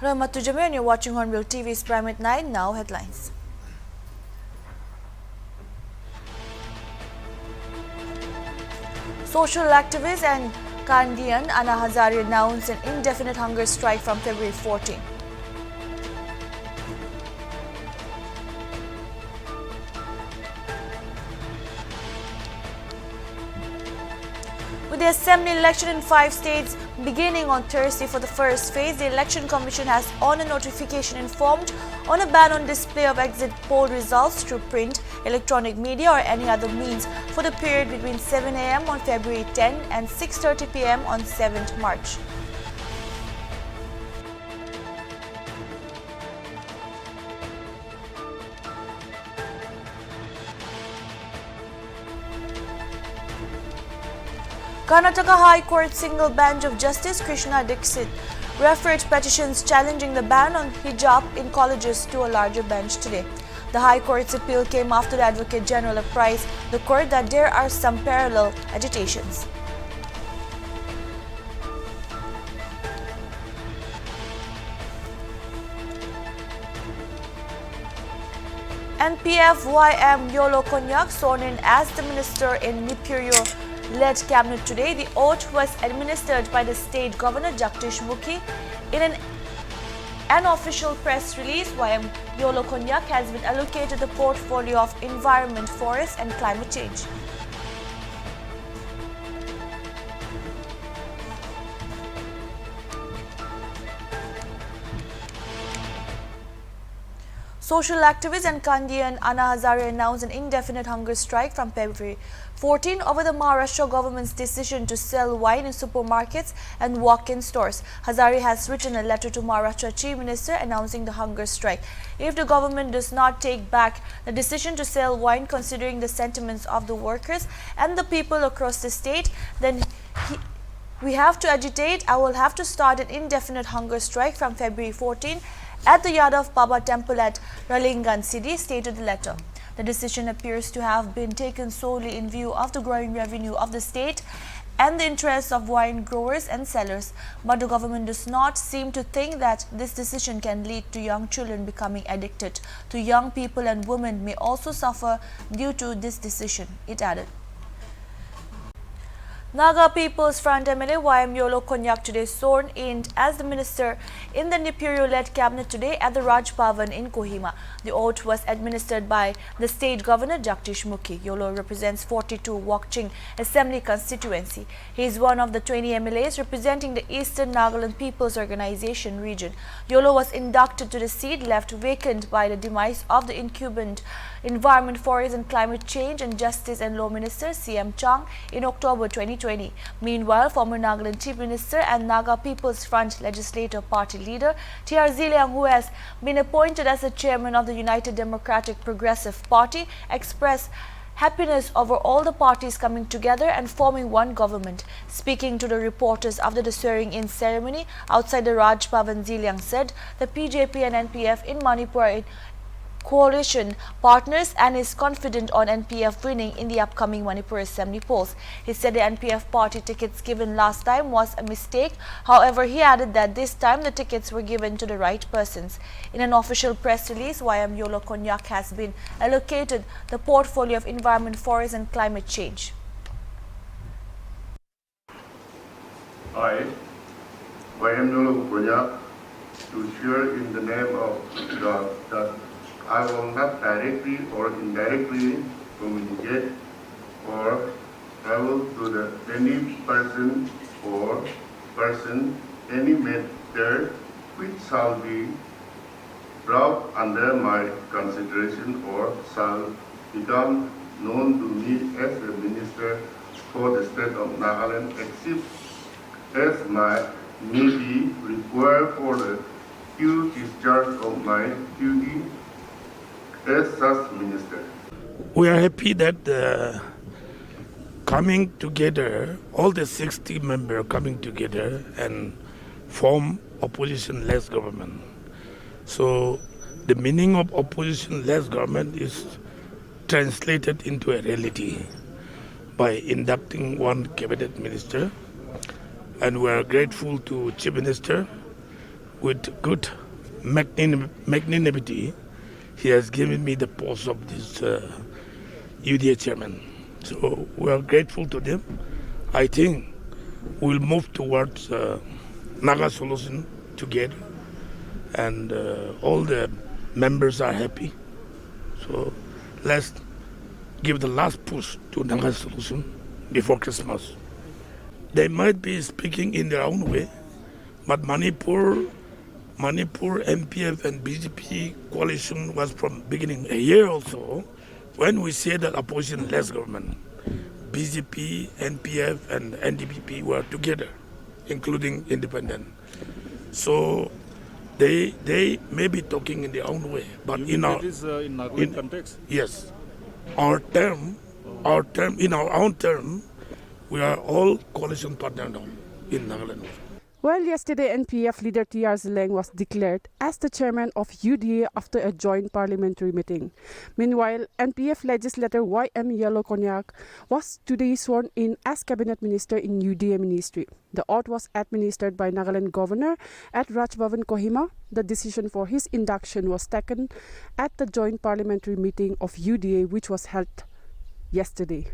Hello, Matu Jamir, and you're watching Hornbill TV's Prime at 9. Now, headlines. Social activist and Kandyan Anna Hazare announced an indefinite hunger strike from February 14. With the assembly election in 5 states beginning on Thursday for the first phase, the Election Commission has on a notification informed on a ban on display of exit poll results through print, electronic media or any other means for the period between 7 a.m. on February 10 and 6:30 p.m. on 7th March. Karnataka High Court single bench of Justice Krishna Dixit referred petitions challenging the ban on hijab in colleges to a larger bench today. The High Court's appeal came after the Advocate General apprised the court that there are some parallel agitations. NPFYM Yolo Konyak sworn in as the minister in Nipirio-led cabinet today. The oath was administered by the state governor Jagdish Mukhi. In an unofficial press release, YM Yolo Konyak has been allocated the portfolio of environment, forest and climate change. Social activist and Kandyan Anna Hazare announced an indefinite hunger strike from February 14 over the Maharashtra government's decision to sell wine in supermarkets and walk-in stores. Hazare has written a letter to Maharashtra Chief Minister announcing the hunger strike. If the government does not take back the decision to sell wine, considering the sentiments of the workers and the people across the state, then we have to agitate. I will have to start an indefinite hunger strike from February 14 at the Yadav Baba temple at Ralingan city, stated the letter. The decision appears to have been taken solely in view of the growing revenue of the state and the interests of wine growers and sellers, but the government does not seem to think that this decision can lead to young children becoming addicted. To young people and women may also suffer due to this decision, it added. Naga People's Front MLA YM Yolo Konyak today sworn in as the minister in the Nipirio-led cabinet today at the Raj Bhavan in Kohima. The oath was administered by the state governor Jagdish Mukhi. Yolo represents 42 Wakching Assembly constituency. He is one of the 20 MLAs representing the Eastern Nagaland People's Organization region. Yolo was inducted to the seat left vacant by the demise of the incumbent Environment, Forest and Climate Change and Justice and Law Minister CM Chang in October 2020. Meanwhile, former Nagaland Chief Minister and Naga People's Front Legislative Party leader T.R. Ziliang, who has been appointed as the chairman of the United Democratic Progressive Party, expressed happiness over all the parties coming together and forming one government. Speaking to the reporters after the swearing-in ceremony outside the Raj Bhavan, Ziliang said the PJP and NPF in Manipur are coalition partners and is confident on NPF winning in the upcoming Manipur Assembly polls. He said the NPF party tickets given last time was a mistake. However, he added that this time the tickets were given to the right persons. In an official press release, YM Yolo Konyak has been allocated the portfolio of environment, forest and climate change. I, YM Yolo Konyak, to swear in the name of God that I will not directly or indirectly communicate or travel to any person or person, any matter which shall be brought under my consideration or shall become known to me as a minister for the state of Nagaland, except as may be required for the due discharge of my duty as such minister. We are happy that coming together, all the 60 members coming together and form opposition-less government. So the meaning of opposition-less government is translated into a reality by inducting one cabinet minister, and we are grateful to Chief Minister with good magnanimity, he has given me the post of this UDA chairman. So we are grateful to them. I think we'll move towards Naga solution together, and all the members are happy. So let's give the last push to Naga solution before Christmas. They might be speaking in their own way, but Manipur, MPF and BJP coalition was from beginning a year also. When we say that opposition-less government, BJP, NPF and NDPP were together, including independent. So they may be talking in their own way, but in our in Nagaland context. Yes, our term, in our own term, we are all coalition partner now in Nagaland. Well, yesterday NPF leader T.R. Zileng was declared as the chairman of UDA after a joint parliamentary meeting. Meanwhile, NPF legislator Y.M. Yellow Konyak was today sworn in as cabinet minister in UDA ministry. The oath was administered by Nagaland governor at Raj Bhavan, Kohima. The decision for his induction was taken at the joint parliamentary meeting of UDA, which was held yesterday.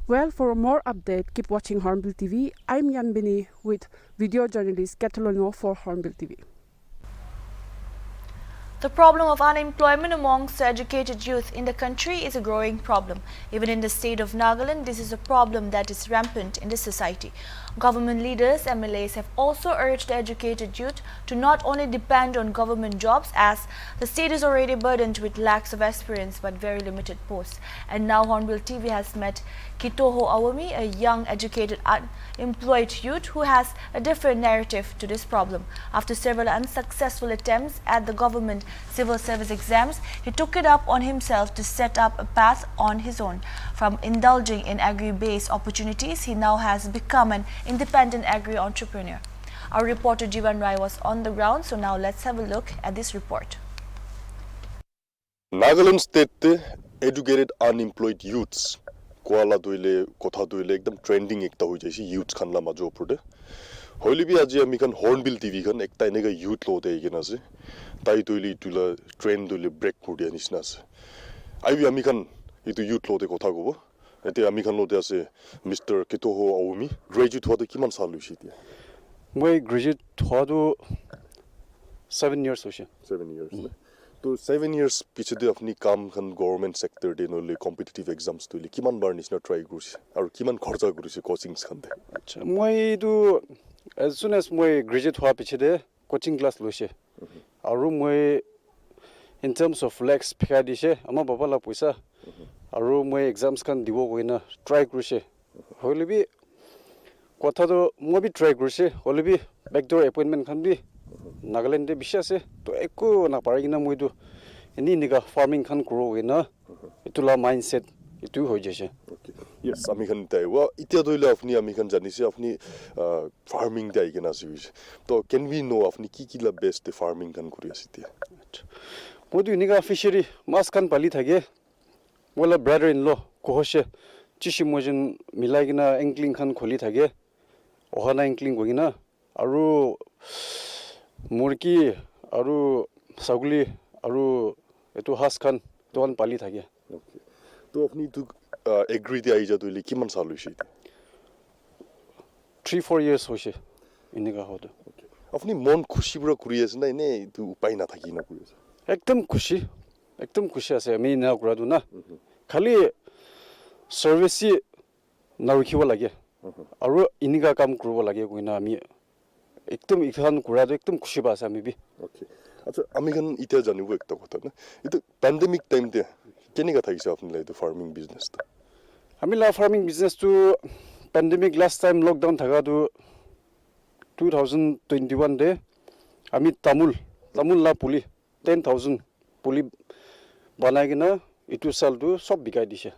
Well, for more update, keep watching Hornbill TV. I'm Yanbini with video journalist Catalano for Hornbill TV. The problem of unemployment amongst the educated youth in the country is a growing problem. Even in the state of Nagaland, this is a problem that is rampant in the society. Government leaders, MLAs have also urged the educated youth to not only depend on government jobs, as the state is already burdened with lacks of experience but very limited posts. And now Hornbill TV has met Kitoho Awami, a young educated unemployed youth who has a different narrative to this problem. After several unsuccessful attempts at the government civil service exams, he took it up on himself to set up a path on his own. From indulging in agri-based opportunities, he now has become an independent agri-entrepreneur. Our reporter Jivan Rai was on the ground, so now let's have a look at this report. Nagaland state educated unemployed youths koala दुइले कोथा दुइले एकदम trending एकता हो जैसी youth खानला मजो पड़े होली भी आज अमिकन hornbill TV Khan एकता इनेगा youth लोटे इगेना से ताई दुइले तुला ट्रेंड दुइले ब्रेक कुडिया निस्ना से आई भी अमिकन इतु यूथ लोटे कोथा को एते अमिकन लोटे से मिस्टर कितोहो अवमी ग्रेजुएट हुआ तो किमान साल हुई थी मैं ग्रेजुएट हुआ तो 7 years हो से 7 years तो 7 years पीछे दे अपनी काम खान गवर्नमेंट सेक्टर दे नोले कॉम्पिटिटिव एग्जाम्स तो ले किमान बार निस्ना ट्राई करूँ और किमान खर्चा करूँ कोचिंग्स खान दे अच्छा मैं तो as soon as मैं ग्रेजुएट हुआ पीछे दे कोचिंग क्लास लो से और मैं in terms of lakhs फिका दिसे अमा बाबा ला पैसा और मैं एग्जाम्स खान दिवो कोई ना ट्राई करूँ से होले भी कोथा तो मैं भी ट्राई करूँ से होले भी बैकडोर अपॉइंटमेंट खान भी नागालैंड विशेष है तो एको ना पारेगी ना मुझे तो इन्हीं निका फार्मिंग खान करो है ना इतुला माइंडसेट इतु हो जैसे यस अमिकन ताई वो इतना तो इले अपनी अमिकन जानी से अपनी फार्मिंग ताई के ना सीरीज तो कैन वी नो अपनी की ला बेस्ट फार्मिंग खान करिया सीती वो तो इन्हीं का फिशरी मास खान पाली था के वाला ब्रदर इन लो कोहशे चिशी मोजन मिलाई के ना एंकलिंग खान खोली था के ओहाना एंकलिंग होगी ना आरु मुर्गी आरु सगली आरु एतो हास खान तोन पाली था के तो अपनी तो एग्री दे आई जा तो ले किमान साल हुई थी 3-4 years हो से इन्हीं का हो तो अपनी मन खुशी बड़ा कुरियस ना इन्हें तो उपाय ना था कि ना कुरियस एकदम खुशी ऐसे मैं ना कुरा दूँ ना खाली सर्विस ना रखियो लगे और इन्हीं का काम करो लगे कोई ना मैं एकदम इखान कुरा तो एकदम खुशी बात है मैं भी अच्छा अमेरिकन इतना जाने वो एक तो होता है ना इतना पैंडेमिक टाइम ते क्या का था इसे अपने लिए तो फार्मिंग बिजनेस था हमें ला फार्मिंग बिजनेस तो पैंडेमिक लास्ट टाइम लॉकडाउन था तो 2021 दे हमें तमुल ला पुली 10,000 पुली बनाएगी ना इतु साल तो सब बिकाई दिशे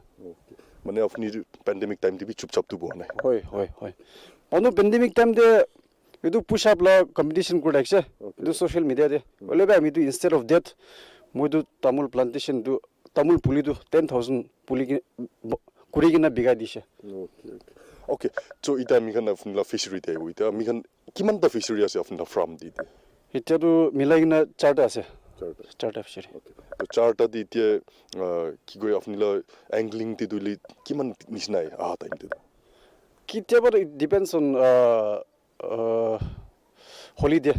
मैंने अपनी पैंडेमिक टाइम ते भी चुपचाप तो बोलना है होय अनु पैंडेमिक टाइम दे इतु पुश अप ला कंपटीशन को डाइसे इतु सोशल मीडिया दे बोले बे हमें तो इंस्टेड ऑफ दैट मुझे तमुल प्लांटेशन तो तमुल पुली तो 10,000 पुली की कुरी की ना बिकाई दिशे ओके तो इतना मिकन अपनी ला फिशरी दे वो इतना मिकन किमान ता फिशरी ऐसे अपना फार्म दी এতিয়াতো মিলাই কিনে 4টা আছে 4টা ফিচাৰী তো 4টা দি এতিয়া কি কয় আপুনিলা এংগলিং তে দুলি কিমান নিচিনাই আহা টাইম তে কেতিয়াবা ইট ডিপেন্ডছ অন হলিডে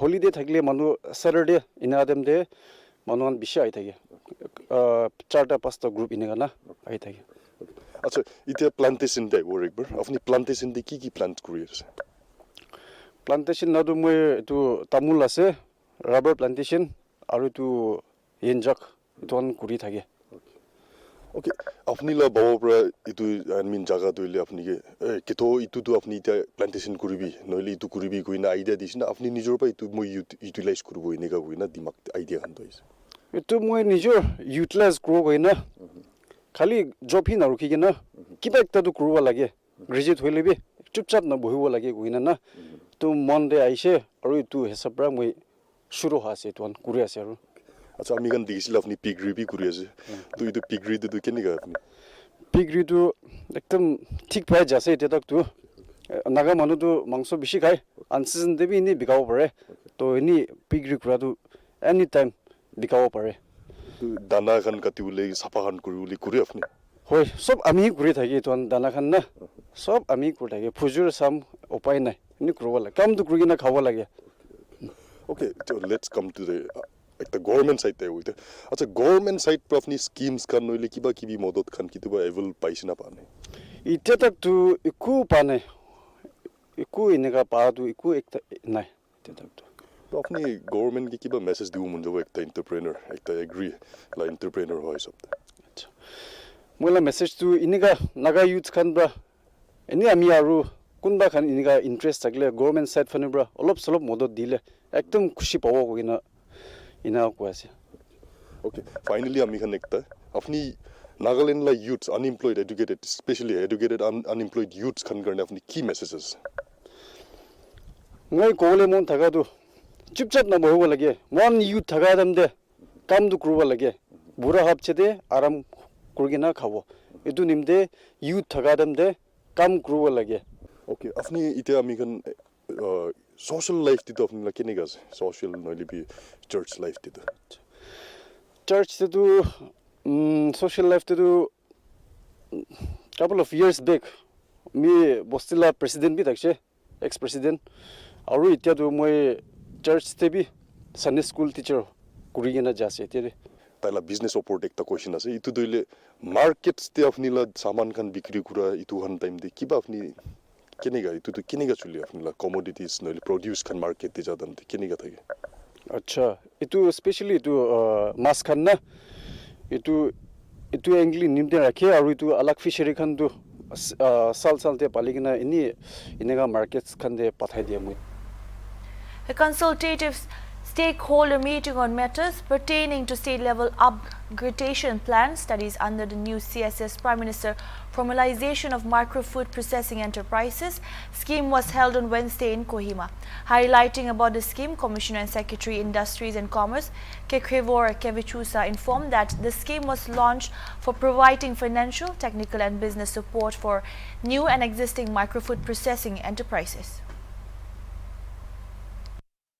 হলিডে থাকিলে মানুহ স্যাটাৰডে ইনাদেম দে মানুহন বেছি আহি থাকে 4টা 5টা গ্ৰুপ ইনেগানা আহি থাকে আচ্ছা এতিয়া প্লান্টেশন দে ওর একবার আপনি প্লান্টেশন দি কি প্লান্ট কৰি আছে প্লান্টেশন নাদু মই এটো তামুল আছে রাবার প্লান্টেশন আৰু এটো ইনজাক এটোন কৰি থাকে ওকে আপনি লা বাবুরা ইতু আই মিন জায়গা দইলে আপনি কেতো ইতু তো আপনি এটা প্লান্টেশন করিবি নইলে ইতু করিবি কইনা আইডিয়া দিছ না আপনি নিজর পা ইতু মই ইউটিলাইজ করব এনেকা কইনা দিমাগ আইডিয়া খান দইছে এটো মই নিজৰ ইউটিলাইজ কৰো কইনা খালি জব হি নাৰখি কিনা কিবা একটাটো কৰিব লাগে গ্ৰেজুৱেট হইলেবি চুপচাপ না বহিব লাগে কইনা না তো মন দে আইছে আৰু ইতু হেসাবৰা মই শুরু হাসে তোন কৰি আছে আৰু আচ্ছা আমি গান দেখিছিল আপনি পিগরি বি কৰি আছে তো ইতু পিগরি তো কেনেকা আপনি পিগরি তো একদম ঠিক পাই যাছে এটা তক তো নাগা মানুহ তো মাংস বেছি খায় আনসিজন দেবি ইনি বিকাব পাৰে তো ইনি পিগরি কৰাটো এনি টাইম বিকাব পাৰে তো দানা খান কাটি উলে সাফা খান কৰি আপনি হয় সব আমি কৰি থাকি তোন দানা খান না সব আমি কৰি থাকি ফুজুৰ সাম উপায় নাই ইনি কৰিব লাগে কামটো কৰি না খাব লাগে Okay, so let's come to the government side there. Acha government side पर अपनी schemes kan noile kiba kibi modot khan kituba avail paisi na pane. Ite tak tu iku pane. Iku inega pa tu iku ekta nai. Ite tak tu. तो अपनी government की किबा message दिउ मुंजो एकता entrepreneur एकता agree la entrepreneur hoy sabta. अच्छा. Mola message tu inega naga youth khan bra. Ini ami aru kunba khan inega interest takle government side phane bra olop solop modot dile একদম খুশি পাব কইনা ইনা কো আছে ওকে finally আমি খান একটা আপনি নাগাল্যান্ড লা youths unemployed educated specially educated unemployed youths খান কারণে আপনি কি মেসেজেস মই কোলে মন থাকা তো চুপচাপ না বহব লাগে মন ইউথ থাকা দাম দে কাম তো করব লাগে বুড়া হাবছে দে আরাম করগে না খাবো এটু নিমদে ইউথ থাকা দাম দে কাম করব লাগে ওকে আপনি ইতে আমি খান social life dito apni la kene gaz social noile bi church life dito church to social life to couple of years back me bostila president bi takse ex president aru itia to moi church te bi sunday school teacher kuri gena jase te taila business support ekta question ase itu doile markets te apni la saman khan bikri kura itu han time de kiba apni কেনেগা Itu তো কেনেগা চলি আপনিলা commodities নইলে produce খান market তে জাদান তে কেনেগা থাকে আচ্ছা Itu specially Itu মাছ খান না ইতু এংলি নিমতে রাখে আৰু ইতু আলাক ফিশারি খান তো সাল তে পালিগনা ইনেগা মার্কেটস খান দে পাঠাই দিয়া মই A consultative stakeholder meeting on matters pertaining to state-level upgradation plan studies under the new CSS Prime Minister Formalization of Micro-Food Processing Enterprises scheme was held on Wednesday in Kohima. Highlighting about the scheme, Commissioner and Secretary Industries and Commerce Kekrevor Kevichusa informed that the scheme was launched for providing financial, technical and business support for new and existing micro-food processing enterprises.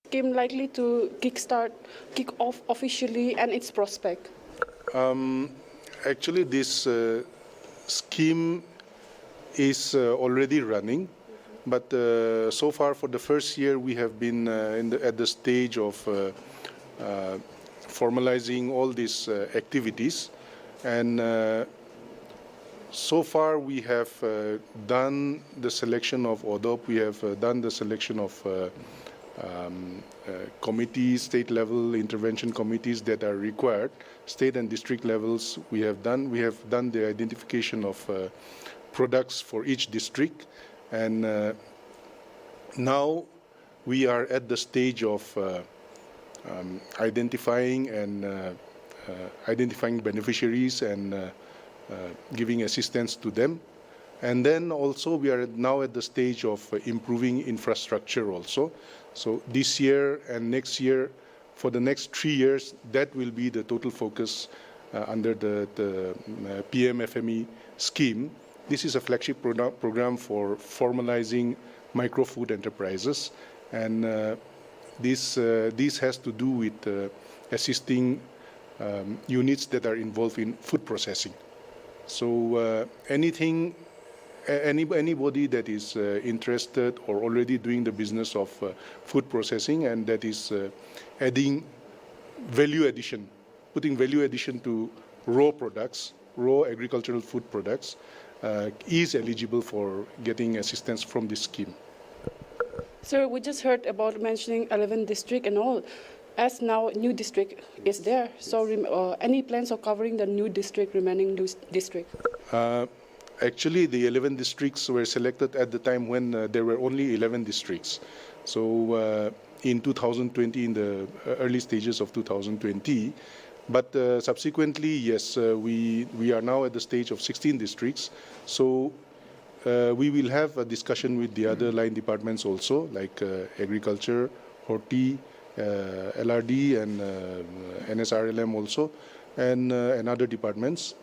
Scheme likely to kick off officially and its prospect? Actually, this scheme is already running, but so far for the first year we have been at the stage of formalizing all these activities, and so far we have done the selection of ODOP, we have done the selection of committees, state-level intervention committees that are required. State and district levels we have done the identification of products for each district, and now we are at the stage of identifying beneficiaries and giving assistance to them. And then also we are now at the stage of improving infrastructure also. So this year and next year, for the next 3 years, that will be the total focus under the PMFME scheme. This is a flagship program for formalizing micro-food enterprises. and this has to do with assisting units that are involved in food processing. So anybody that is interested or already doing the business of food processing and that is adding value addition, putting value addition to raw products, raw agricultural food products, is eligible for getting assistance from this scheme. Sir, we just heard about mentioning 11 district and all. As now new district is there, so any plans of covering the new district, remaining district? Actually, the 11 districts were selected at the time when there were only 11 districts. So in 2020, in the early stages of 2020, but subsequently, yes, we are now at the stage of 16 districts. So we will have a discussion with the other line departments also, like agriculture, horti, LRD, and NSRLM also, and other departments,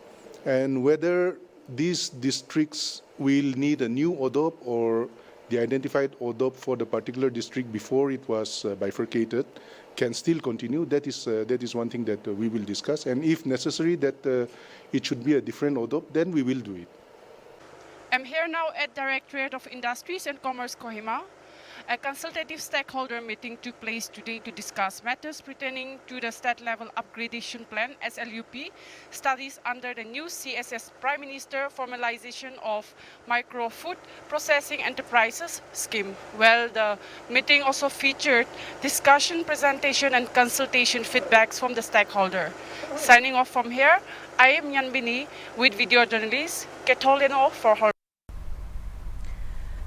and whether these districts will need a new ODOP or the identified ODOP for the particular district before it was bifurcated can still continue. That is one thing that we will discuss, and if necessary that it should be a different ODOP, then we will do it. I'm here now at Directorate of Industries and Commerce, Kohima. A consultative stakeholder meeting took place today to discuss matters pertaining to the state-level upgradation plan (SLUP), studies under the new CSS Prime Minister formalization of micro food processing enterprises scheme. Well, the meeting also featured discussion, presentation, and consultation feedbacks from the stakeholder. Signing off from here, I am Yanbini with video journalist Ketolino for Hornbill.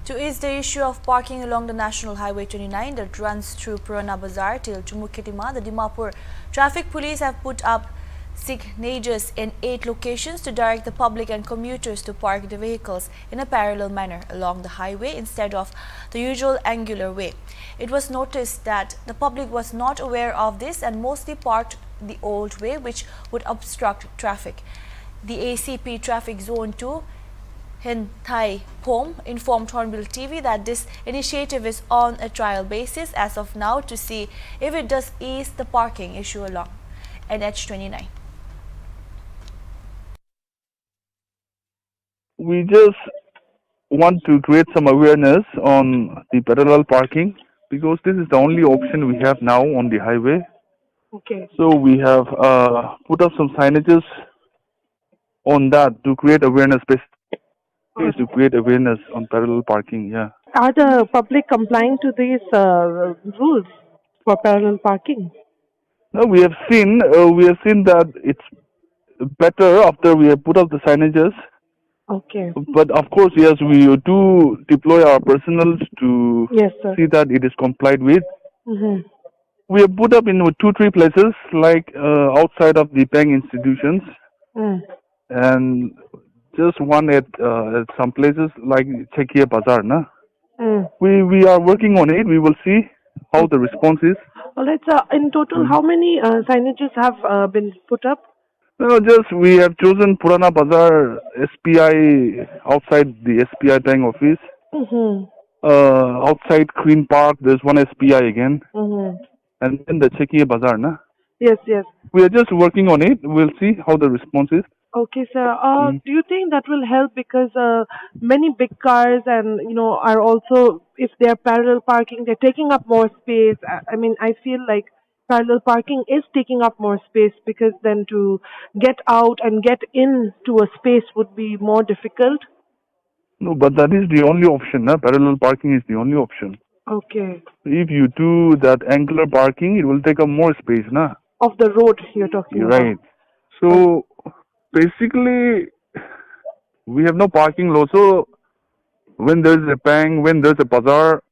To ease the issue of parking along the National Highway 29 that runs through Purana Bazaar till Chumuketima, the Dimapur Traffic Police have put up signagers in 8 locations to direct the public and commuters to park the vehicles in a parallel manner along the highway instead of the usual angular way. It was noticed that the public was not aware of this and mostly parked the old way, which would obstruct traffic. The ACP Traffic Zone 2 Thai Pom informed HornbillTV that this initiative is on a trial basis as of now to see if it does ease the parking issue along NH29. We just want to create some awareness on the parallel parking because this is the only option we have now on the highway. Okay. So we have put up some signages on that to create awareness, to create awareness on parallel parking. Yeah. Are the public complying to these rules for parallel parking? No, we have seen that it's better after we have put up the signages. Okay. But of course, yes, we do deploy our personnel to see that it is complied with. Mm-hmm. We have put up in 2-3 places, like outside of the bank institutions, and just one at some places like Chekia Bazaar. Na? We are working on it. We will see how the response is. All right, so in total, how many signages have been put up? No, just we have chosen Purana Bazaar SPI outside the SPI bank office. Outside Queen Park, there's one SPI again. And then the Chekia Bazaar. Na? Yes, yes. We are just working on it. We'll see how the response is. Okay, sir. Do you think that will help because many big cars and are also, if they are parallel parking, they're taking up more space. I mean, I feel like parallel parking is taking up more space because then to get out and get into a space would be more difficult. No, but that is the only option. Na? Parallel parking is the only option. Okay. If you do that angular parking, it will take up more space. Na? Of the road you're talking about. Right. So basically, we have no parking law. So when there's a bank, when there's a bazaar,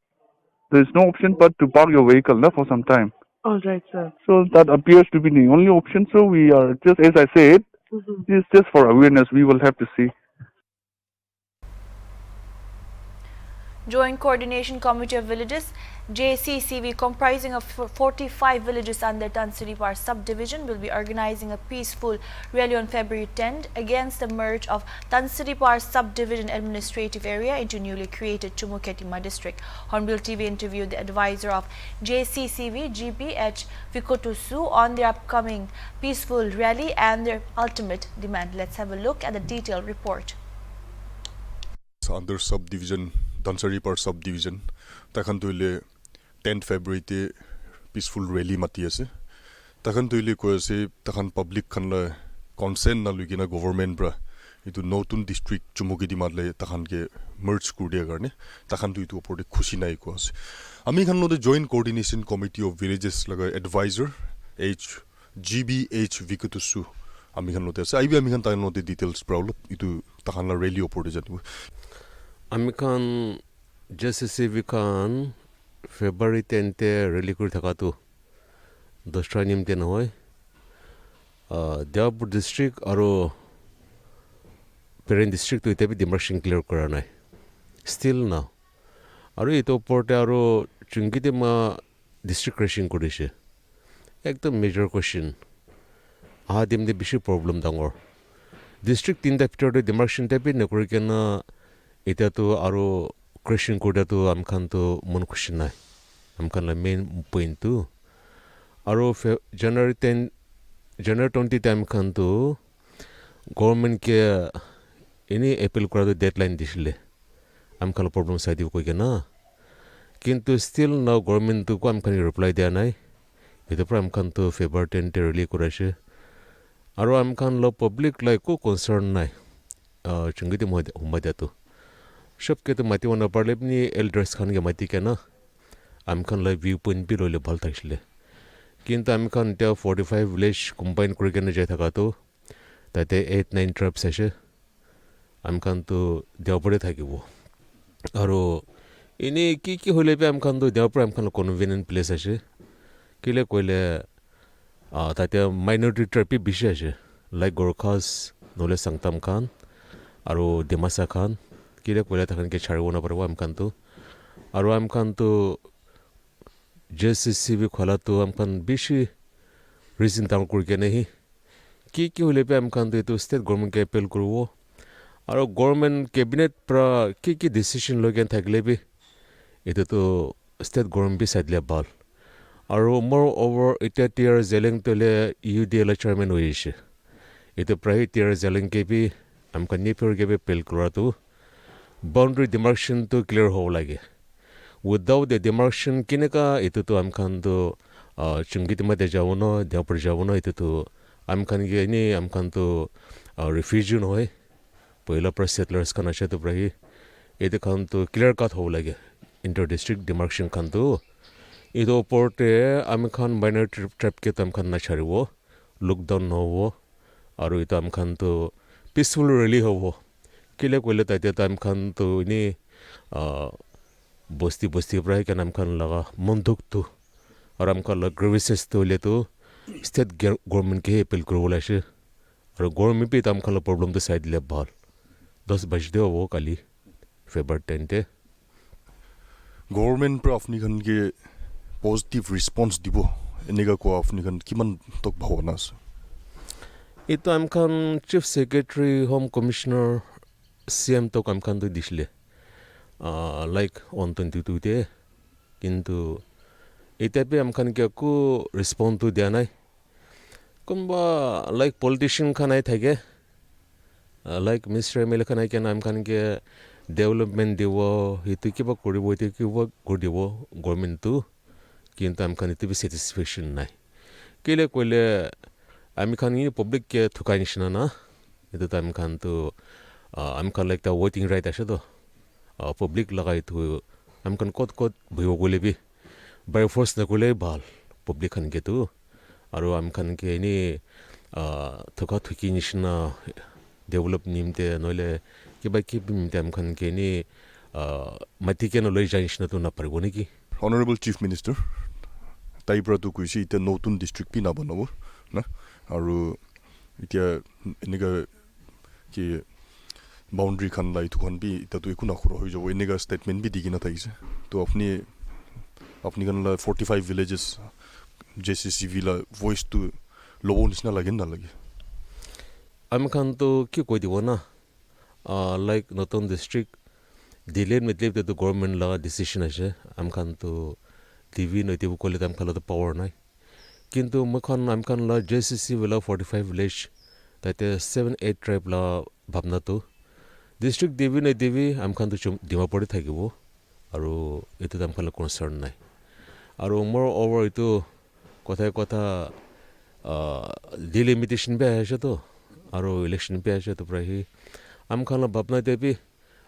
there's no option but to park your vehicle for some time. All right, sir. So that appears to be the only option. So we are just, as I said, it's just for awareness. We will have to see. Joint Coordination Committee of Villages JCCV, comprising of 45 villages under Tansiripar subdivision, will be organizing a peaceful rally on February 10 against the merge of Tansiripar subdivision administrative area into newly created Chumuketima district. Hornbill TV interviewed the advisor of JCCV GPH Vikotusu on their upcoming peaceful rally and their ultimate demand. Let's have a look at the detailed report. Under subdivision Tansiripar subdivision takhan toile 10 February te peaceful rally mati ase takhan toile ko ase takhan public khan la consent na lugina government bra itu notun district Chumukidima le takhan ke merge kurdia garne takhan tu itu opor khushi nai ko ase ami khan no the joint coordination committee of villages laga advisor GBH Vikutusu ami khan no te ase ai ami khan ta no the details problem itu takhan la rally opor de janu আমি খান JCCV খান February 10 তে rally করে থাকাতো 10টা নিমতে নহয় Deopur district আর Peren district তো ইতাবি ডিমার্কশন clear করা নাই still না আর এতো পরতে আর চুঙ্গিতে মা ডিস্ট্রিক্ট ক্রেশিং করেছে একদম মেজর কোশ্চেন আহা দিমদে বেশি প্রবলেম ডাঙর ডিস্ট্রিক্ট তিনটা ভিতরতে ডিমার্কশন টাইপে নকৰি কেনা এটা তো আরো ক্রেশিং কোডা তো আমখান তো মন খুশি নাই আমখান লা মেইন পয়েন্ট তো আরো জানুয়ারি 20 টাইম খান তো গভর্নমেন্ট কে এনি অ্যাপিল করা তো ডেডলাইন দিছিলে আমখান প্রবলেম সাইদি কই কেনা কিন্তু স্টিল নাও গভর্নমেন্ট তো আমখান রিপ্লাই দেয়া নাই এটা পর আমখান তো ফেব্রুয়ারি 10 তে রিলি করেছে আরো আমখান লো পাবলিক লাই কো কনসার্ন নাই চুঙ্গিতে হুমাইদা তো सबके तो माती वाना पड़ले अपनी एल्डर्स खान के माती के ना आम खान ला व्यू पॉइंट भी रोले भल थाकले किंतु आम खान त्या 45 विलेज कंबाइन करके न जाय थाका तो ताते 8-9 ट्राइब्स आसे आम खान तो देवपरे থাকিব আৰু ইনি কি হলে পে আম খান তো দেওপৰ আম খান কনভেনিয়েন্ট প্লেস আছে কিলে কইলে তাতে মাইনরিটি ট্রাইব বেশি আছে লাইক গোরখাস নলে সংতাম খান আৰু ডিমাসা খান কিরে কইলা তখন কে ছাড়বো না পারবো আমখান তো আর আমখান তো JCCV খোলা তো আমখান বেশি রিজন দাম করে কে নেই কি হলে পে আমখান তো স্টেট গভর্নমেন্ট কে অ্যাপিল করব আর গভর্নমেন্ট ক্যাবিনেট প্রা কি ডিসিশন লগে থাকলে বি এটা তো স্টেট গভর্নমেন্ট বি সাইডলে ভাল আর মোর ওভার এটা টিয়ার জেলিং তলে UDL চেয়ারম্যান হইছে এটা প্রায় টিয়ার জেলিং K B আমখান নিপর K B appeal করা তো boundary demarcation to clear ho lage without the demarcation kineka itu to amkhan to chungitma de jawno depor jawno itu to amkhan ge ni amkhan to refugee hoy poila pra settlers kana che to prahi ede khan to clear cut ho lage inter district demarcation khan to ido porte amkhan minority tribe ke tam khan na charibo look down no ho aru itu amkhan to peaceful rally ho किले कोले ताते time Khan तो इनी बस्ती प्राय के नाम खान लगा मंदुक तो और हमका लग ग्रेविसेस तो ले तो स्टेट गवर्नमेंट के अपील करो बोला से और गवर्नमेंट पे टाइम खान प्रॉब्लम तो साइड ले बाल 10 बजे वो काली फेब्रुअरी 10 ते गवर्नमेंट पर अपनी खान के पॉजिटिव रिस्पांस दिबो एनेगा को अपनी खान किमान तक भावना से इतो हम Khan chief secretary home commissioner CM তো কামখান তো দিছিলে লাইক 122 তে কিন্তু এটাপে আমখান কে কো রেসপন্স তো দেয়া নাই কোনবা লাইক পলিটিশিয়ান খানাই থাকে লাইক মিস্টার এমএলএ খানাই কে আমখান কে ডেভেলপমেন্ট দিব হিতু কিবা কৰিব হিতু কিবা কৰিব গভর্নমেন্ট তো কিন্তু আমখান ইতে বি স্যাটিসফ্যাকশন নাই কেলে কইলে আমখান ই পাবলিক কে থুকাই নিছিনা না এটা তো আমখান তো আমখান লাইক তা ওয়েটিং রাইট আছে তো পাবলিক লাগাই তো আমখান কত ভইব গলে বি বাই ফোর্স না গলে ভাল পাবলিক খান কে তো আৰু আমখান কে নি থকা থুকি নিছিনা ডেভেলপ নিমতে নলে কিবা নিমতে আমখান কে নি মাটি কে নলৈ যাই নিছিনা তো না পারবো নেকি Honorable Chief Minister তাইপ্ৰা তো কৈছে ইটা নতুন ডিস্ট্রিক্ট পি না বনাব না আৰু ইতিয়া এনেকা কি बाउंड्री खान लाई तुखान भी इतना तो एक ना खुरा हो जाओ इन्हें का स्टेटमेंट भी दिखी ना था इसे तो अपनी अपनी खान ला 45 villages जैसे सिविला वॉइस तो लोगों निस्ना लगे ना लगे I'm kan to kyu koi diwa na like Noton district delayed with leave the government law decision ase I'm kan to TV no tibu kole am kala the power nai kintu makhan I'm kan la JCC wala 45 village that is 7-8 tribe la bhabna to district devi no devi I'm kan to dimapori thakibo aru etu am kala concern nai aru moreover itu kotha delimitation be ase to aru election pe ase to prahi am khala bapna debi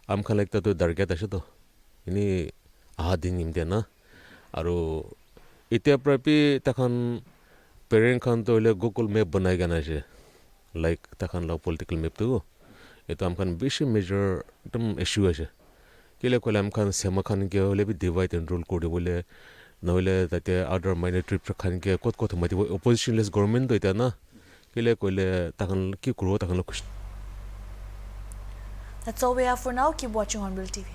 am khala ekta to darget ase to ini ahadin imde na aru itia prapi takhan parent khan to le Google map banai gana ase like takhan la political map to eto am khan bishi major dum issue ase kile kole am khan sema khan ge ole bi divide and rule kori bole noile tate other minority khan ge kot kot mati oppositionless government to ita na kile kole takhan ki kuro takhan lo That's all we have for now. Keep watching Hornbill TV.